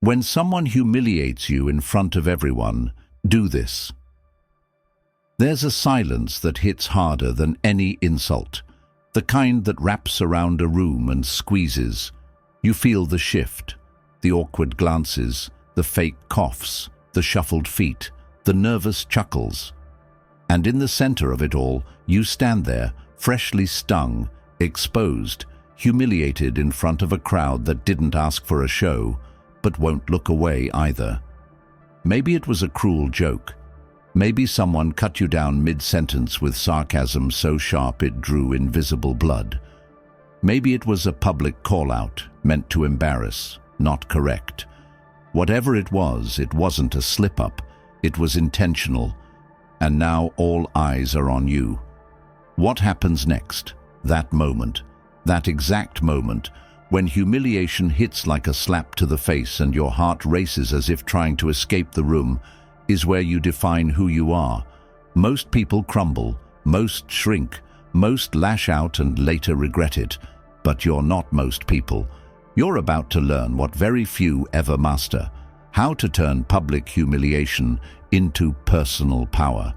When someone humiliates you in front of everyone, do this. There's a silence that hits harder than any insult, the kind that wraps around a room and squeezes. You feel the shift, the awkward glances, the fake coughs, the shuffled feet, the nervous chuckles. And in the center of it all, you stand there, freshly stung, exposed, humiliated in front of a crowd that didn't ask for a show, but won't look away either. Maybe it was a cruel joke. Maybe someone cut you down mid-sentence with sarcasm so sharp it drew invisible blood. Maybe it was a public call-out, meant to embarrass, not correct. Whatever it wasn't a slip-up, it was intentional, and now all eyes are on you. What happens next? That moment, that exact moment, when humiliation hits like a slap to the face and your heart races as if trying to escape the room, is where you define who you are. Most people crumble, most shrink, most lash out and later regret it. But you're not most people. You're about to learn what very few ever master: how to turn public humiliation into personal power.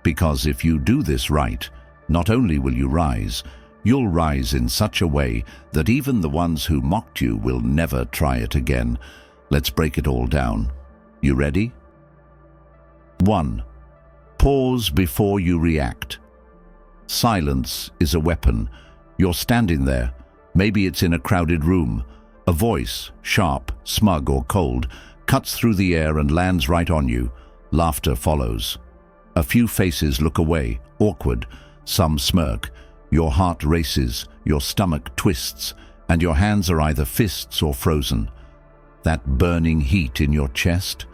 Because if you do this right, not only will you rise, you'll rise in such a way that even the ones who mocked you will never try it again. Let's break it all down. You ready? 1. Pause before you react. Silence is a weapon. You're standing there. Maybe it's in a crowded room. A voice, sharp, smug or cold, cuts through the air and lands right on you. Laughter follows. A few faces look away, awkward. Some smirk. Your heart races, your stomach twists, and your hands are either fists or frozen. That burning heat in your chest?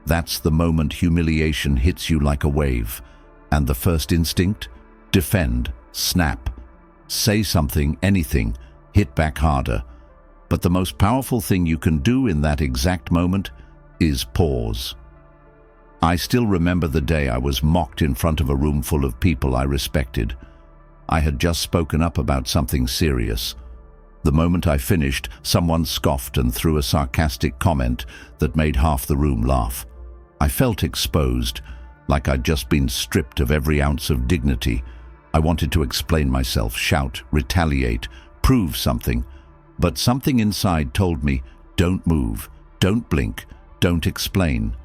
That's the moment humiliation hits you like a wave. And the first instinct? Defend, snap, say something, anything, hit back harder. But the most powerful thing you can do in that exact moment is pause. I still remember the day I was mocked in front of a room full of people I respected. I had just spoken up about something serious. The moment I finished, someone scoffed and threw a sarcastic comment that made half the room laugh. I felt exposed, like I'd just been stripped of every ounce of dignity. I wanted to explain myself, shout, retaliate, prove something. But something inside told me, don't move, don't blink, don't explain.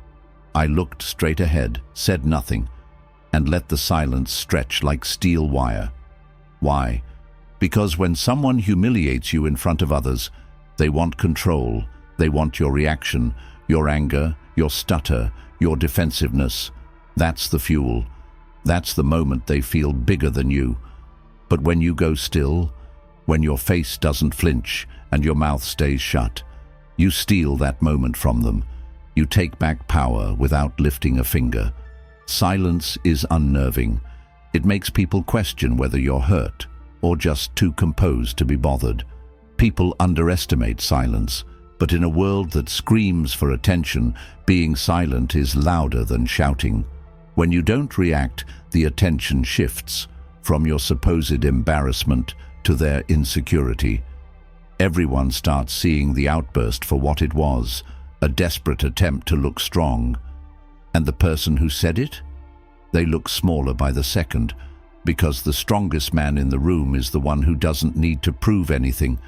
I looked straight ahead, said nothing, and let the silence stretch like steel wire. Why? Because when someone humiliates you in front of others, they want control, they want your reaction, your anger, your stutter, your defensiveness. That's the fuel. That's the moment they feel bigger than you. But when you go still, when your face doesn't flinch and your mouth stays shut, you steal that moment from them. You take back power without lifting a finger. Silence is unnerving. It makes people question whether you're hurt or just too composed to be bothered. People underestimate silence, but in a world that screams for attention, being silent is louder than shouting. When you don't react, the attention shifts from your supposed embarrassment to their insecurity. Everyone starts seeing the outburst for what it was, a desperate attempt to look strong. And the person who said it? They look smaller by the second, because the strongest man in the room is the one who doesn't need to prove anything.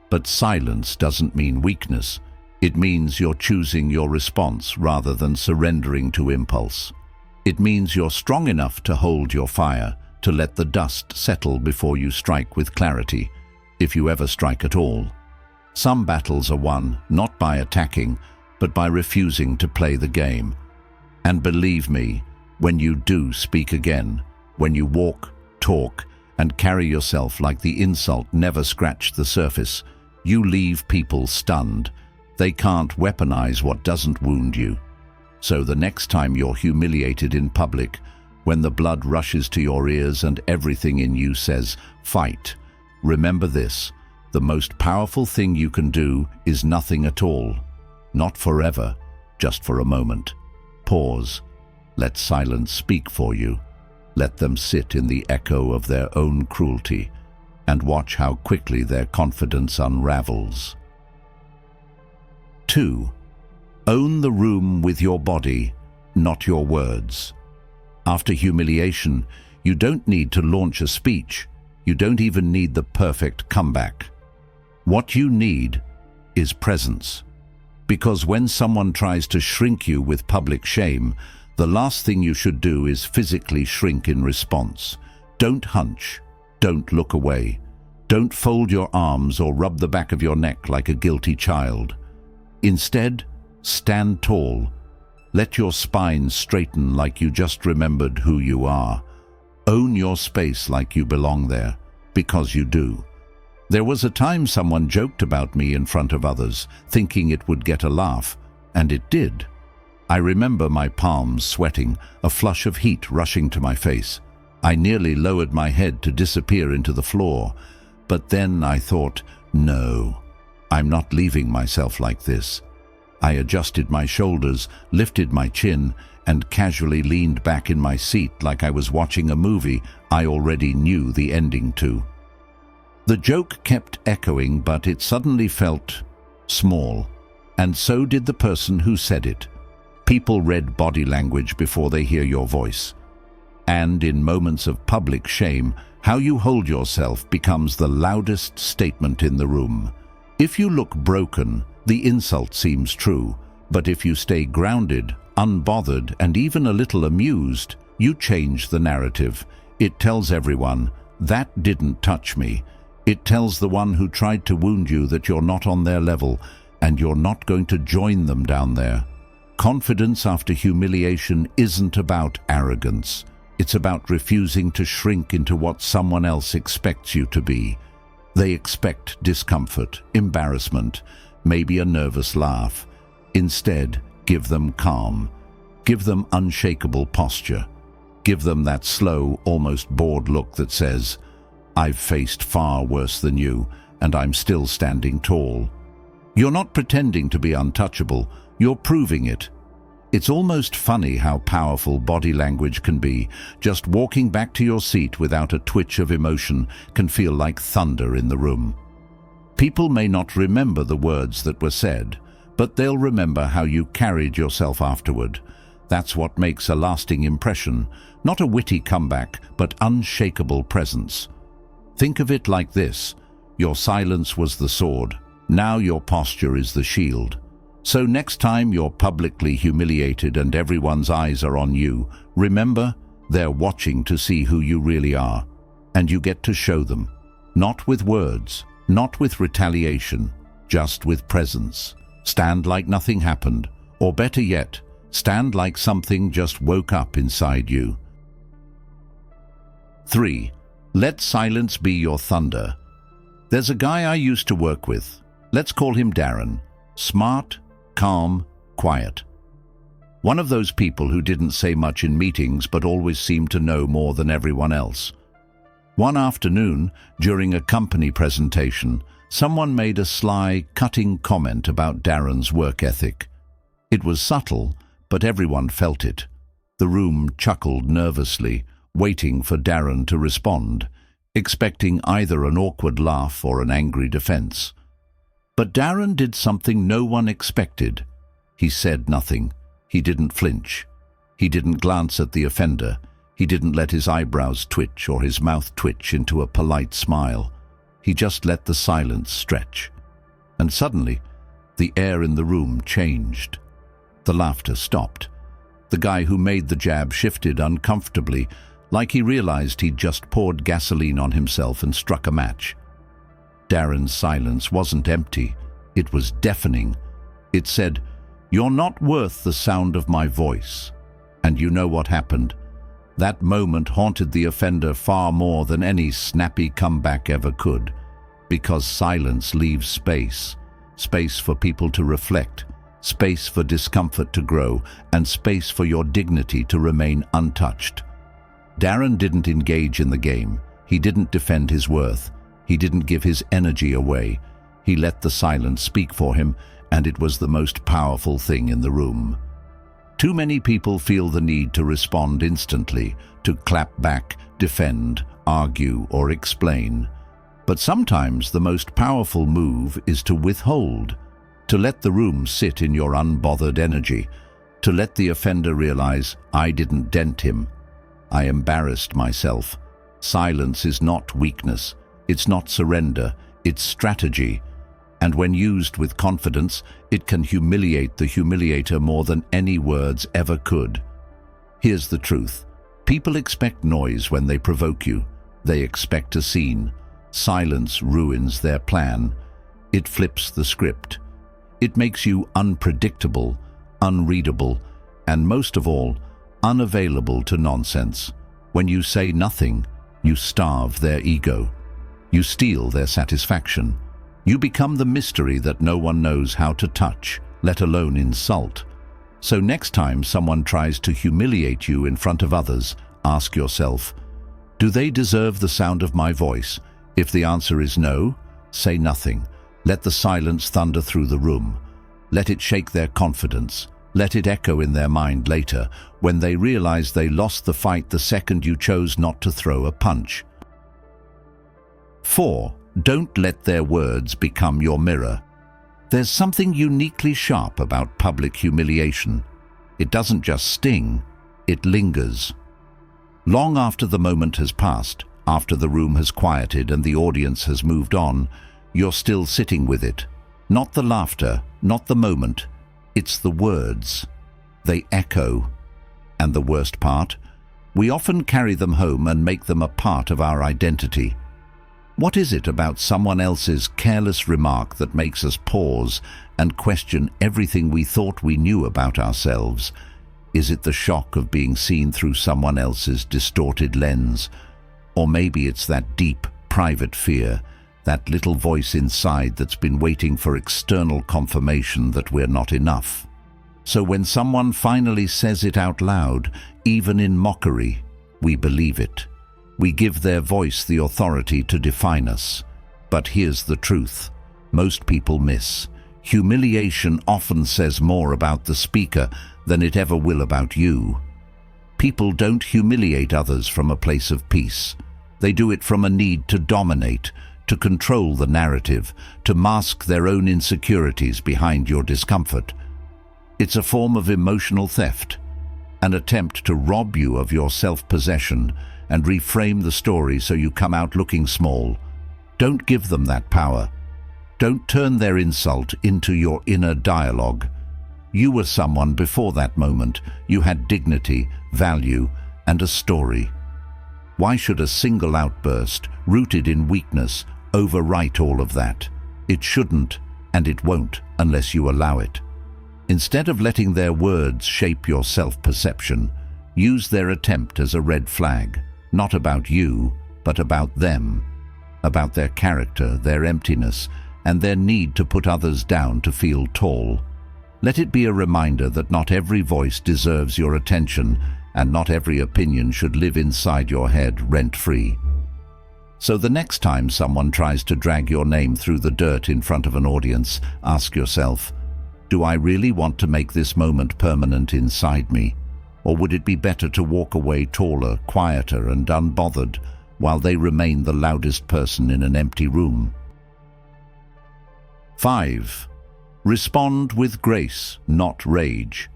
But silence doesn't mean weakness. It means you're choosing your response rather than surrendering to impulse. It means you're strong enough to hold your fire, to let the dust settle before you strike with clarity, if you ever strike at all. Some battles are won, not by attacking, but by refusing to play the game. And believe me, when you do speak again, when you walk, talk, and carry yourself like the insult never scratched the surface, you leave people stunned. They can't weaponize what doesn't wound you. So the next time you're humiliated in public, when the blood rushes to your ears and everything in you says, fight, remember this: the most powerful thing you can do is nothing at all. Not forever, just for a moment. Pause. Let silence speak for you. Let them sit in the echo of their own cruelty, and watch how quickly their confidence unravels. 2. Own the room with your body, not your words. After humiliation, you don't need to launch a speech. You don't even need the perfect comeback. What you need is presence. Because when someone tries to shrink you with public shame, the last thing you should do is physically shrink in response. Don't hunch. Don't look away. Don't fold your arms or rub the back of your neck like a guilty child. Instead, stand tall. Let your spine straighten like you just remembered who you are. Own your space like you belong there, because you do. There was a time someone joked about me in front of others, thinking it would get a laugh, and it did. I remember my palms sweating, a flush of heat rushing to my face. I nearly lowered my head to disappear into the floor, but then I thought, no, I'm not leaving myself like this. I adjusted my shoulders, lifted my chin, and casually leaned back in my seat like I was watching a movie I already knew the ending to. The joke kept echoing, but it suddenly felt small, and so did the person who said it. People read body language before they hear your voice. And in moments of public shame, how you hold yourself becomes the loudest statement in the room. If you look broken, the insult seems true, but if you stay grounded, unbothered, and even a little amused, you change the narrative. It tells everyone, that didn't touch me. It tells the one who tried to wound you that you're not on their level, and you're not going to join them down there. Confidence after humiliation isn't about arrogance. It's about refusing to shrink into what someone else expects you to be. They expect discomfort, embarrassment, maybe a nervous laugh. Instead, give them calm. Give them unshakable posture. Give them that slow, almost bored look that says, I've faced far worse than you, and I'm still standing tall. You're not pretending to be untouchable, you're proving it. It's almost funny how powerful body language can be. Just walking back to your seat without a twitch of emotion can feel like thunder in the room. People may not remember the words that were said, but they'll remember how you carried yourself afterward. That's what makes a lasting impression, not a witty comeback, but unshakable presence. Think of it like this: your silence was the sword, now your posture is the shield. So next time you're publicly humiliated and everyone's eyes are on you, remember, they're watching to see who you really are, and you get to show them. Not with words, not with retaliation, just with presence. Stand like nothing happened, or better yet, stand like something just woke up inside you. 3. Let silence be your thunder. There's a guy I used to work with. Let's call him Darren. Smart, calm, quiet. One of those people who didn't say much in meetings but always seemed to know more than everyone else. One afternoon, during a company presentation, someone made a sly, cutting comment about Darren's work ethic. It was subtle, but everyone felt it. The room chuckled nervously, waiting for Darren to respond, expecting either an awkward laugh or an angry defense. But Darren did something no one expected. He said nothing. He didn't flinch. He didn't glance at the offender. He didn't let his eyebrows twitch or his mouth twitch into a polite smile. He just let the silence stretch. And suddenly, the air in the room changed. The laughter stopped. The guy who made the jab shifted uncomfortably, like he realized he'd just poured gasoline on himself and struck a match. Darren's silence wasn't empty. It was deafening. It said, "You're not worth the sound of my voice." And you know what happened? That moment haunted the offender far more than any snappy comeback ever could, because silence leaves space. Space for people to reflect, space for discomfort to grow, and space for your dignity to remain untouched. Darren didn't engage in the game. He didn't defend his worth. He didn't give his energy away. He let the silence speak for him, and it was the most powerful thing in the room. Too many people feel the need to respond instantly, to clap back, defend, argue, or explain. But sometimes the most powerful move is to withhold. to let the room sit in your unbothered energy, to let the offender realize, I didn't dent him. I embarrassed myself. Silence is not weakness. It's not surrender. It's strategy. And when used with confidence, it can humiliate the humiliator more than any words ever could. Here's the truth. People expect noise when they provoke you. They expect a scene. Silence ruins their plan. It flips the script. It makes you unpredictable, unreadable, and most of all, unavailable to nonsense. When you say nothing, you starve their ego. You steal their satisfaction. You become the mystery that no one knows how to touch, let alone insult. So next time someone tries to humiliate you in front of others, ask yourself, do they deserve the sound of my voice? If the answer is no, say nothing. Let the silence thunder through the room. Let it shake their confidence. Let it echo in their mind later, when they realize they lost the fight the second you chose not to throw a punch. 4. Don't let their words become your mirror. There's something uniquely sharp about public humiliation. It doesn't just sting, it lingers. Long after the moment has passed, after the room has quieted and the audience has moved on, you're still sitting with it. Not the laughter, not the moment. It's the words. They echo. And the worst part? We often carry them home and make them a part of our identity. What is it about someone else's careless remark that makes us pause and question everything we thought we knew about ourselves? Is it the shock of being seen through someone else's distorted lens? Or maybe it's that deep, private fear, that little voice inside that's been waiting for external confirmation that we're not enough. So when someone finally says it out loud, even in mockery, we believe it. We give their voice the authority to define us. But here's the truth. Most people miss. Humiliation often says more about the speaker than it ever will about you. People don't humiliate others from a place of peace. They do it from a need to dominate, to control the narrative, to mask their own insecurities behind your discomfort. It's a form of emotional theft, an attempt to rob you of your self-possession and reframe the story so you come out looking small. Don't give them that power. Don't turn their insult into your inner dialogue. You were someone before that moment. You had dignity, value, and a story. Why should a single outburst, rooted in weakness, overwrite all of that? It shouldn't, and it won't unless you allow it. Instead of letting their words shape your self-perception, use their attempt as a red flag, not about you, but about them, about their character, their emptiness, and their need to put others down to feel tall. Let it be a reminder that not every voice deserves your attention, and not every opinion should live inside your head rent-free. So the next time someone tries to drag your name through the dirt in front of an audience, ask yourself, do I really want to make this moment permanent inside me? Or would it be better to walk away taller, quieter, and unbothered while they remain the loudest person in an empty room? 5. Respond with grace, not rage.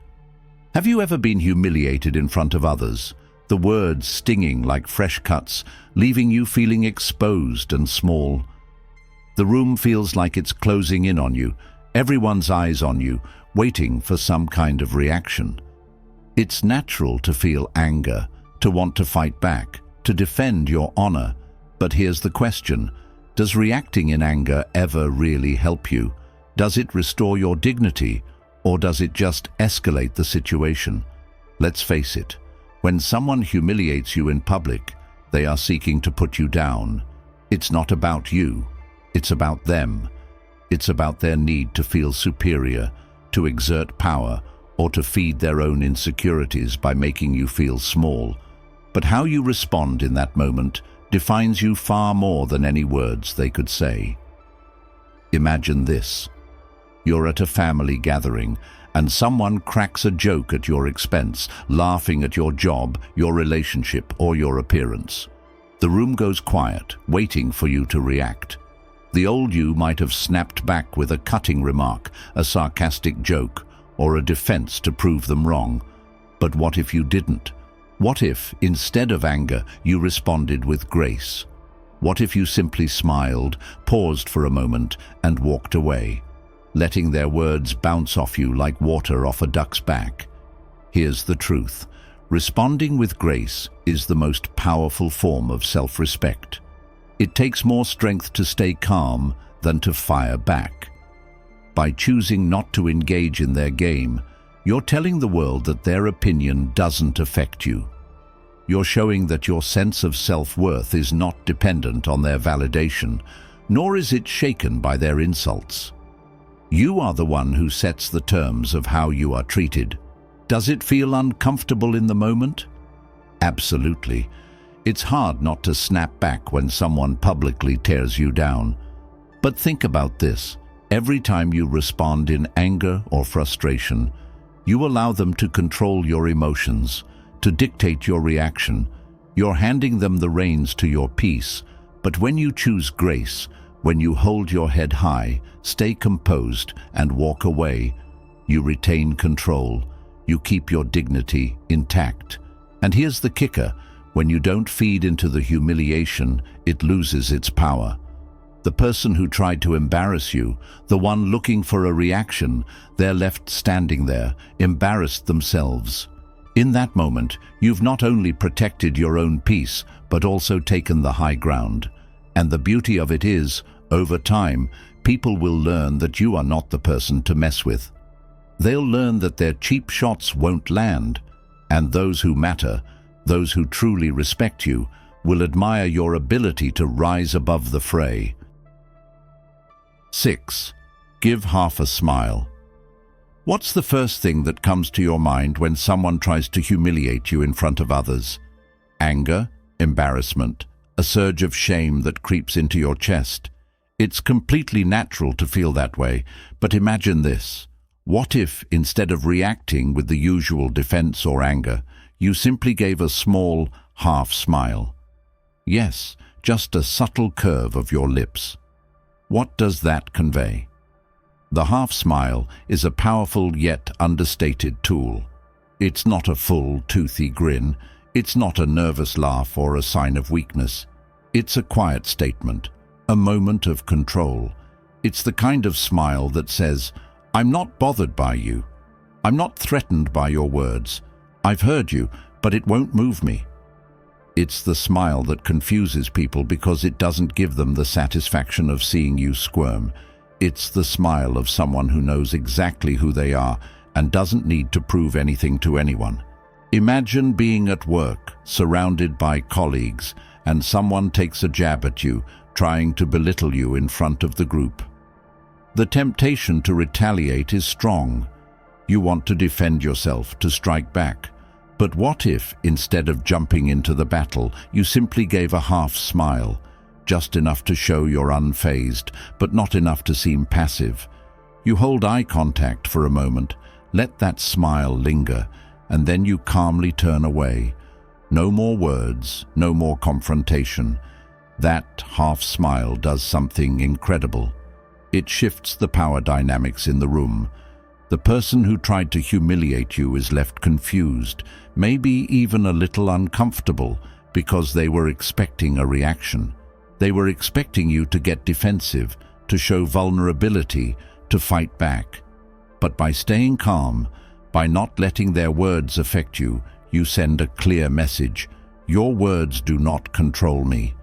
Have you ever been humiliated in front of others? The words stinging like fresh cuts, leaving you feeling exposed and small. The room feels like it's closing in on you, everyone's eyes on you, waiting for some kind of reaction. It's natural to feel anger, to want to fight back, to defend your honor. But here's the question. Does reacting in anger ever really help you? Does it restore your dignity, or does it just escalate the situation? Let's face it, when someone humiliates you in public, they are seeking to put you down. It's not about you, it's about them. It's about their need to feel superior, to exert power, or to feed their own insecurities by making you feel small. But how you respond in that moment defines you far more than any words they could say. Imagine this. You're at a family gathering, and someone cracks a joke at your expense, laughing at your job, your relationship, or your appearance. The room goes quiet, waiting for you to react. The old you might have snapped back with a cutting remark, a sarcastic joke, or a defense to prove them wrong. But what if you didn't? What if, instead of anger, you responded with grace? What if you simply smiled, paused for a moment, and walked away, letting their words bounce off you like water off a duck's back? Here's the truth. Responding with grace is the most powerful form of self-respect. It takes more strength to stay calm than to fire back. By choosing not to engage in their game, you're telling the world that their opinion doesn't affect you. You're showing that your sense of self-worth is not dependent on their validation, nor is it shaken by their insults. You are the one who sets the terms of how you are treated. Does it feel uncomfortable in the moment? Absolutely. It's hard not to snap back when someone publicly tears you down. But think about this. Every time you respond in anger or frustration, you allow them to control your emotions, to dictate your reaction. You're handing them the reins to your peace. But when you choose grace, when you hold your head high, stay composed, and walk away, you retain control. You keep your dignity intact. And here's the kicker. When you don't feed into the humiliation, it loses its power. The person who tried to embarrass you, the one looking for a reaction, they're left standing there, embarrassed themselves. In that moment, you've not only protected your own peace, but also taken the high ground. And the beauty of it is, over time, people will learn that you are not the person to mess with. They'll learn that their cheap shots won't land, and those who matter, those who truly respect you, will admire your ability to rise above the fray. 6. Give half a smile. What's the first thing that comes to your mind when someone tries to humiliate you in front of others? Anger, embarrassment, a surge of shame that creeps into your chest. It's completely natural to feel that way, but imagine this. What if, instead of reacting with the usual defense or anger, you simply gave a small, half smile? Yes, just a subtle curve of your lips. What does that convey? The half smile is a powerful yet understated tool. It's not a full, toothy grin. It's not a nervous laugh or a sign of weakness. It's a quiet statement, a moment of control. It's the kind of smile that says, "I'm not bothered by you. I'm not threatened by your words. I've heard you, but it won't move me." It's the smile that confuses people because it doesn't give them the satisfaction of seeing you squirm. It's the smile of someone who knows exactly who they are and doesn't need to prove anything to anyone. Imagine being at work, surrounded by colleagues, and someone takes a jab at you, trying to belittle you in front of the group. The temptation to retaliate is strong. You want to defend yourself, to strike back. But what if, instead of jumping into the battle, you simply gave a half smile, just enough to show you're unfazed, but not enough to seem passive? You hold eye contact for a moment, let that smile linger, and then you calmly turn away. No more words, no more confrontation. That half smile does something incredible. It shifts the power dynamics in the room. The person who tried to humiliate you is left confused, maybe even a little uncomfortable, because they were expecting a reaction. They were expecting you to get defensive, to show vulnerability, to fight back. But by staying calm, by not letting their words affect you, you send a clear message. Your words do not control me.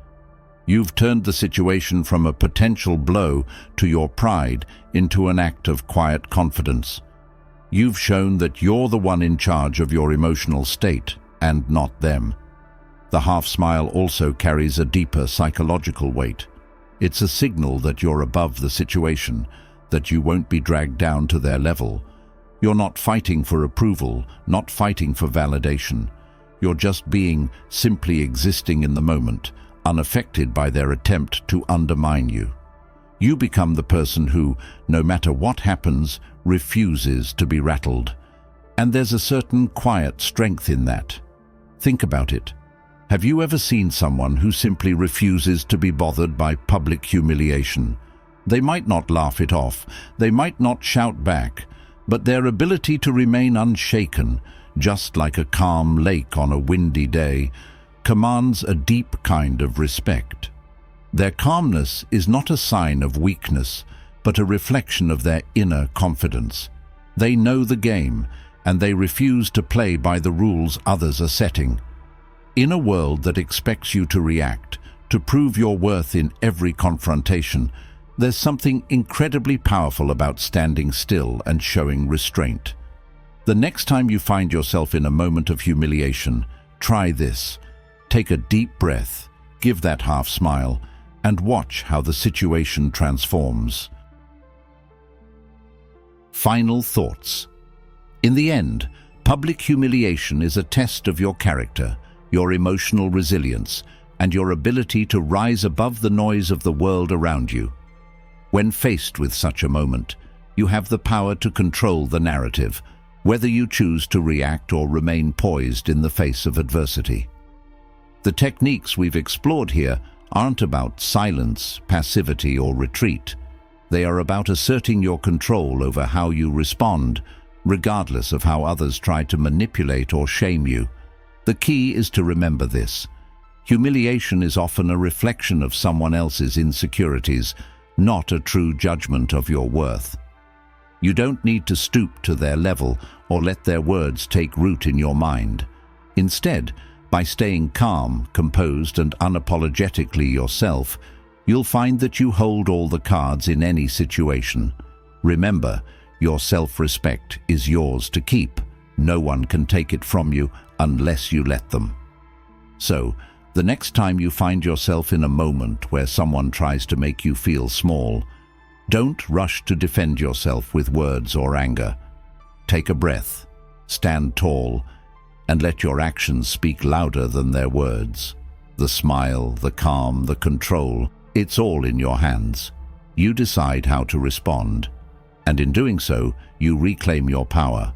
You've turned the situation from a potential blow to your pride into an act of quiet confidence. You've shown that you're the one in charge of your emotional state and not them. The half smile also carries a deeper psychological weight. It's a signal that you're above the situation, that you won't be dragged down to their level. You're not fighting for approval, not fighting for validation. You're just being, simply existing in the moment, unaffected by their attempt to undermine you. You become the person who, no matter what happens, refuses to be rattled. And there's a certain quiet strength in that. Think about it. Have you ever seen someone who simply refuses to be bothered by public humiliation? They might not laugh it off, they might not shout back, but their ability to remain unshaken, just like a calm lake on a windy day, commands a deep kind of respect. Their calmness is not a sign of weakness, but a reflection of their inner confidence. They know the game, and they refuse to play by the rules others are setting. In a world that expects you to react, to prove your worth in every confrontation, there's something incredibly powerful about standing still and showing restraint. The next time you find yourself in a moment of humiliation, try this. Take a deep breath, give that half smile, and watch how the situation transforms. Final thoughts. In the end, public humiliation is a test of your character, your emotional resilience, and your ability to rise above the noise of the world around you. When faced with such a moment, you have the power to control the narrative, whether you choose to react or remain poised in the face of adversity. The techniques we've explored here aren't about silence, passivity, or retreat. They are about asserting your control over how you respond, regardless of how others try to manipulate or shame you. The key is to remember this. Humiliation is often a reflection of someone else's insecurities, not a true judgment of your worth. You don't need to stoop to their level or let their words take root in your mind. Instead, by staying calm, composed, and unapologetically yourself, you'll find that you hold all the cards in any situation. Remember, your self-respect is yours to keep. No one can take it from you unless you let them. So, the next time you find yourself in a moment where someone tries to make you feel small, don't rush to defend yourself with words or anger. Take a breath, stand tall, and let your actions speak louder than their words. The smile, the calm, the control, it's all in your hands. You decide how to respond, and in doing so, you reclaim your power.